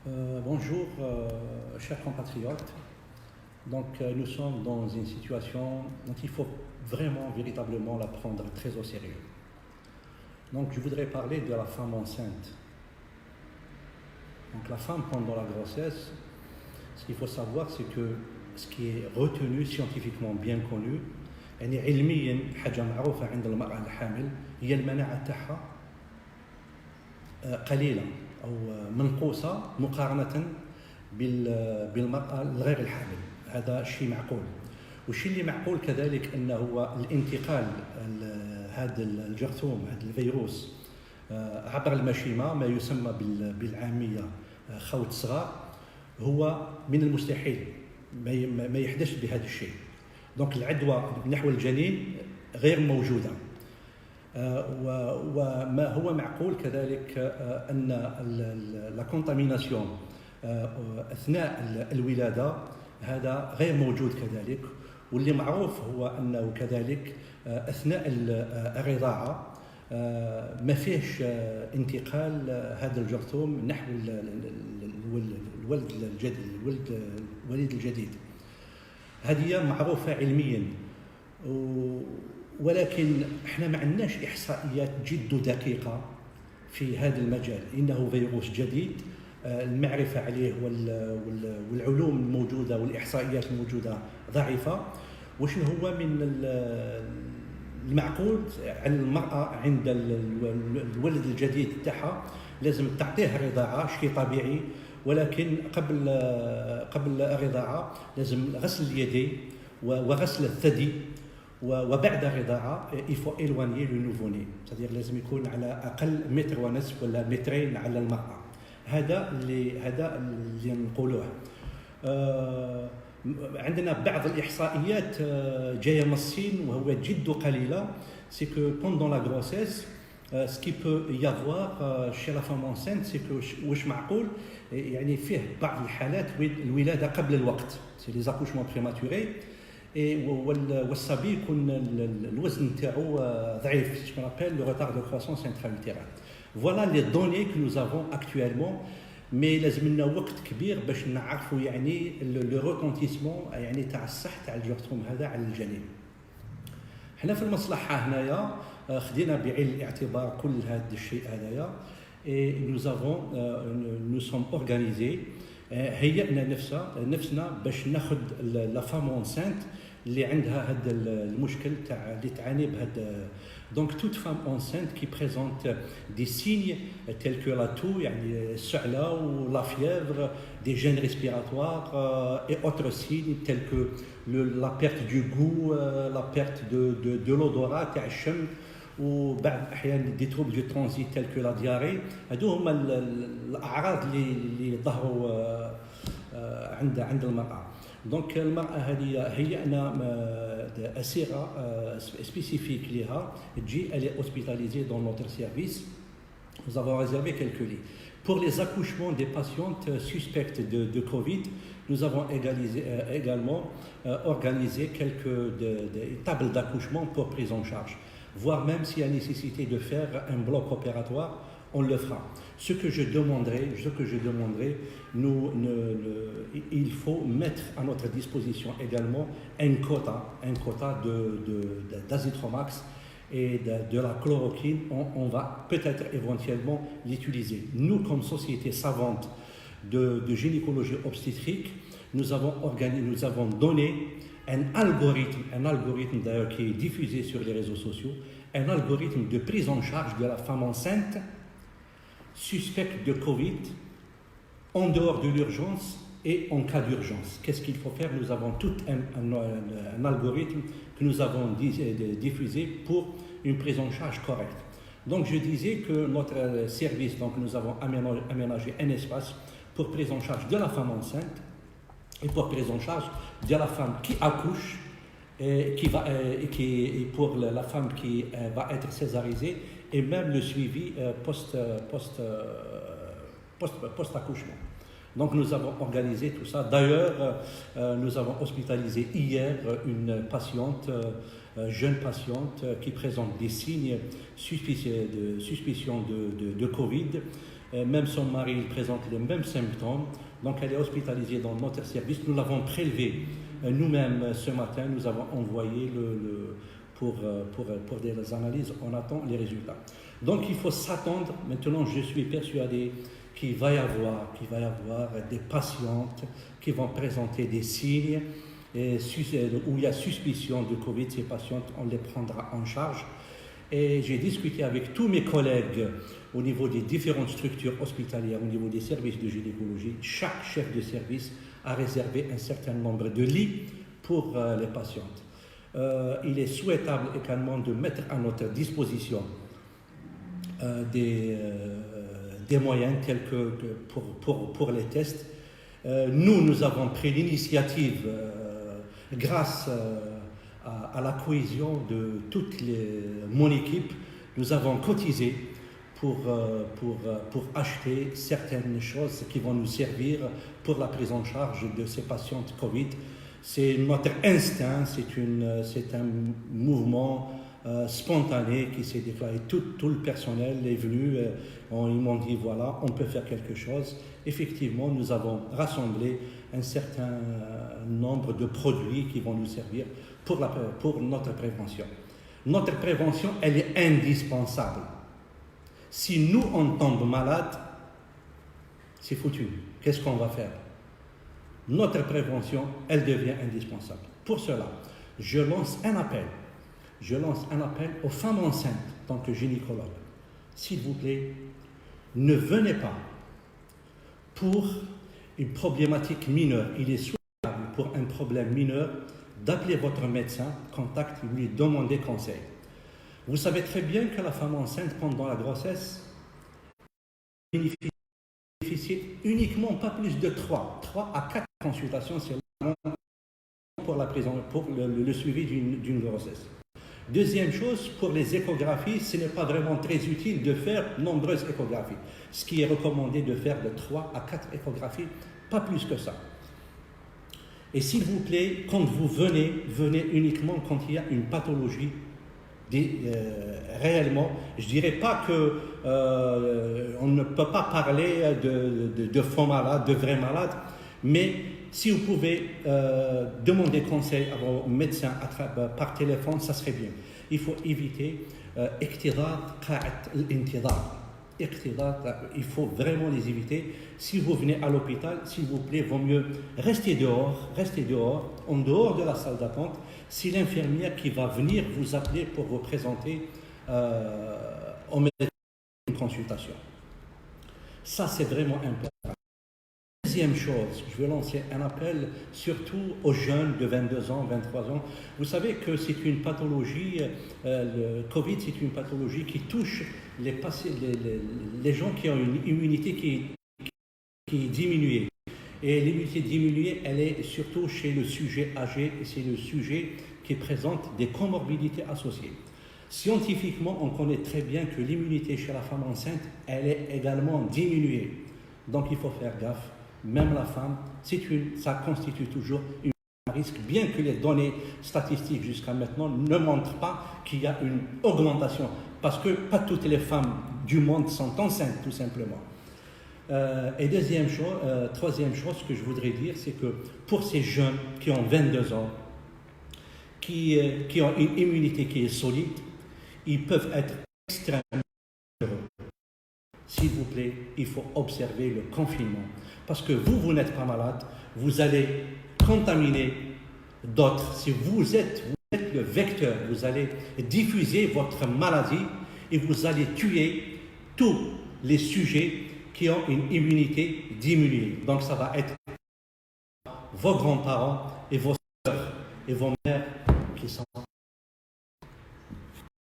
Bonjour, chers compatriotes. Nous sommes dans une situation dont il faut vraiment, véritablement la prendre très au sérieux. Je voudrais parler de la femme enceinte. La femme pendant la grossesse, ce qu'il faut savoir, c'est que ce qui est retenu scientifiquement bien connu, يعني علميا حاجة معروفة عند المرأة الحامل هي المناعة تاعها قليلة أو منقوصة مقارنة بالمرأة الغير الحامل. هذا شيء معقول. والشيء اللي معقول كذلك أنه هو الانتقال هذا الجرثوم هذا الفيروس عبر المشيمة، ما يسمى بالعامية خوت صغار، هو من المستحيل ما يحدث بهذا الشيء. العدوى نحو الجنين غير موجودة. وما هو معقول كذلك أن لا كونتاميناسيون أثناء الولادة هذا غير موجود كذلك. واللي معروف هو أنه كذلك أثناء الرضاعة ما فيش انتقال هذا الجرثوم نحو الوليد الجديد. هذه معروفة علميا، ولكن احنا ما عندناش احصائيات جد دقيقه في هذا المجال. انه فيروس جديد، المعرفه عليه والعلوم الموجوده والاحصائيات الموجوده ضعيفه. وشنو هو من المعقول على المراه عند الولد الجديد تاعها؟ لازم تعطيه رضاعه شيء طبيعي، ولكن قبل الرضاعه لازم غسل اليدين وغسل الثدي، وبعد الرضاعة il faut éloigner le nouveau-né، c'est-à-dire لازم يكون على أقل متر ونصف ولا مترين على المرأة. هذا اللي نقولوه. عندنا بعض الإحصائيات جاية من الصين وهو جد قليلة. c'est que pendant la grossesse ce qui peut y avoir chez la femme enceinte c'est que واش معقول يعني فيه بعض الحالات الولادة قبل الوقت، c'est les accouchements prématurés. والصبي يكون الوزن تاعو ضعيف، ce qu'on appelle le retard de croissance intra-utérin. Voilà les données que nous avons actuellement. mais لازم لنا وقت كبير باش نعرفوا يعني لو ريكونتيسمون يعني تاع الصح تاع الجرثوم هذا على الجنين. حنا في المصلحه هنايا خدينا بعين الاعتبار كل هذا الشيء هذايا. nous sommes organisés، هيئنا نفسنا باش ناخذ لا فام اونسانت اللي عندها هذا المشكل تاع اللي تعاني بهذا. Donc toute femme enceinte qui présente des signes tels que la toux يعني السعلة ou la fièvre, des gènes respiratoires et autres signes tels que la perte du goût, la perte de l'odorat تاع الشم، وبعض الأحيان دي تروبل دو ترانزيت تل كو لا دياري. هادو هما الأعراض اللي ظهروا عند المرأة. المرأة هذه هيئنا أسيرة سبيسيفيك لها تجي elle est hospitalisée dans notre service. Nous avons réservé quelques lits. Pour les accouchements des patientes suspectes de Covid, nous avons également organisé quelques tables d'accouchement pour prise en charge. Voire même s'il y a nécessité de faire un bloc opératoire, on le fera. Ce que je demanderai, il faut mettre à notre disposition également un quota d'azithromax et de la chloroquine. On va peut-être éventuellement l'utiliser. Nous, comme société savante de gynécologie obstétrique, nous avons donné un algorithme d'ailleurs qui est diffusé sur les réseaux sociaux, un algorithme de prise en charge de la femme enceinte suspecte de Covid en dehors de l'urgence et en cas d'urgence. Qu'est-ce qu'il faut faire? Nous avons tout un algorithme que nous avons diffusé pour une prise en charge correcte. Je disais que notre service, nous avons aménagé un espace pour prise en charge de la femme enceinte et pour prise en charge de la femme qui accouche et pour la femme qui va être césarisée, et même le suivi post-accouchement. Nous avons organisé tout ça. D'ailleurs, nous avons hospitalisé hier une jeune patiente qui présente des signes suspicion de Covid. Même son mari il présente les mêmes symptômes. Donc elle est hospitalisée dans notre service. Nous l'avons prélevée nous-mêmes ce matin. Nous avons envoyé pour des analyses. On attend les résultats. Donc il faut s'attendre. Maintenant, je suis persuadé qu'il va y avoir des patientes qui vont présenter des signes où il y a suspicion de Covid. Ces patientes, on les prendra en charge. Et j'ai discuté avec tous mes collègues au niveau des différentes structures hospitalières, au niveau des services de gynécologie. Chaque chef de service a réservé un certain nombre de lits pour les patientes. Il est souhaitable également de mettre à notre disposition des moyens tels que pour les tests. Nous avons pris l'initiative grâce à la cohésion de toute mon équipe. Nous avons cotisé pour acheter certaines choses qui vont nous servir pour la prise en charge de ces patientes Covid. C'est notre instinct, c'est un mouvement spontané qui s'est déclaré. Tout le personnel est venu, ils m'ont dit voilà, on peut faire quelque chose. Effectivement, nous avons rassemblé un certain nombre de produits qui vont nous servir pour notre prévention. Notre prévention, elle est indispensable. Si nous, on tombe malade, c'est foutu. Qu'est-ce qu'on va faire? Notre prévention, elle devient indispensable. Pour cela, je lance un appel aux femmes enceintes en tant que gynécologue. S'il vous plaît, ne venez pas pour une problématique mineure. Il est souhaitable pour un problème mineur d'appeler votre médecin, contact, et lui demander conseil. Vous savez très bien que la femme enceinte pendant la grossesse bénéficie uniquement pas plus de 3 à 4 consultations sur pour le suivi d'une grossesse. Deuxième chose, pour les échographies, ce n'est pas vraiment très utile de faire nombreuses échographies. Ce qui est recommandé de faire de 3 à 4 échographies, pas plus que ça. Et s'il vous plaît, quand vous venez uniquement quand il y a une pathologie réellement. Je ne dirais pas qu'on ne peut pas parler de faux malades, de vrais malades, mais si vous pouvez demander conseil à vos médecins par téléphone, ça serait bien. Il faut éviter il faut vraiment les éviter. Si vous venez à l'hôpital, s'il vous plaît, vaut mieux rester dehors, en dehors de la salle d'attente. C'est l'infirmière qui va venir vous appeler pour vous présenter au médecin une consultation. Ça, c'est vraiment important. Deuxième chose, je vais lancer un appel surtout aux jeunes de 22 ans, 23 ans. Vous savez que c'est une pathologie, le Covid, c'est une pathologie qui touche les gens qui ont une immunité qui est diminuée. Et l'immunité diminuée, elle est surtout chez le sujet âgé, et c'est le sujet qui présente des comorbidités associées. Scientifiquement, on connaît très bien que l'immunité chez la femme enceinte, elle est également diminuée. Donc il faut faire gaffe. Même la femme, ça constitue toujours un risque, bien que les données statistiques jusqu'à maintenant ne montrent pas qu'il y a une augmentation, parce que pas toutes les femmes du monde sont enceintes, tout simplement. Et troisième chose que je voudrais dire, c'est que pour ces jeunes qui ont 22 ans, qui ont une immunité qui est solide, ils peuvent être extrêmement heureux. S'il vous plaît, il faut observer le confinement. Parce que vous n'êtes pas malade, vous allez contaminer d'autres. Si vous êtes le vecteur, vous allez diffuser votre maladie et vous allez tuer tous les sujets qui ont une immunité diminuée. Donc ça va être vos grands-parents et vos sœurs et vos mères qui sont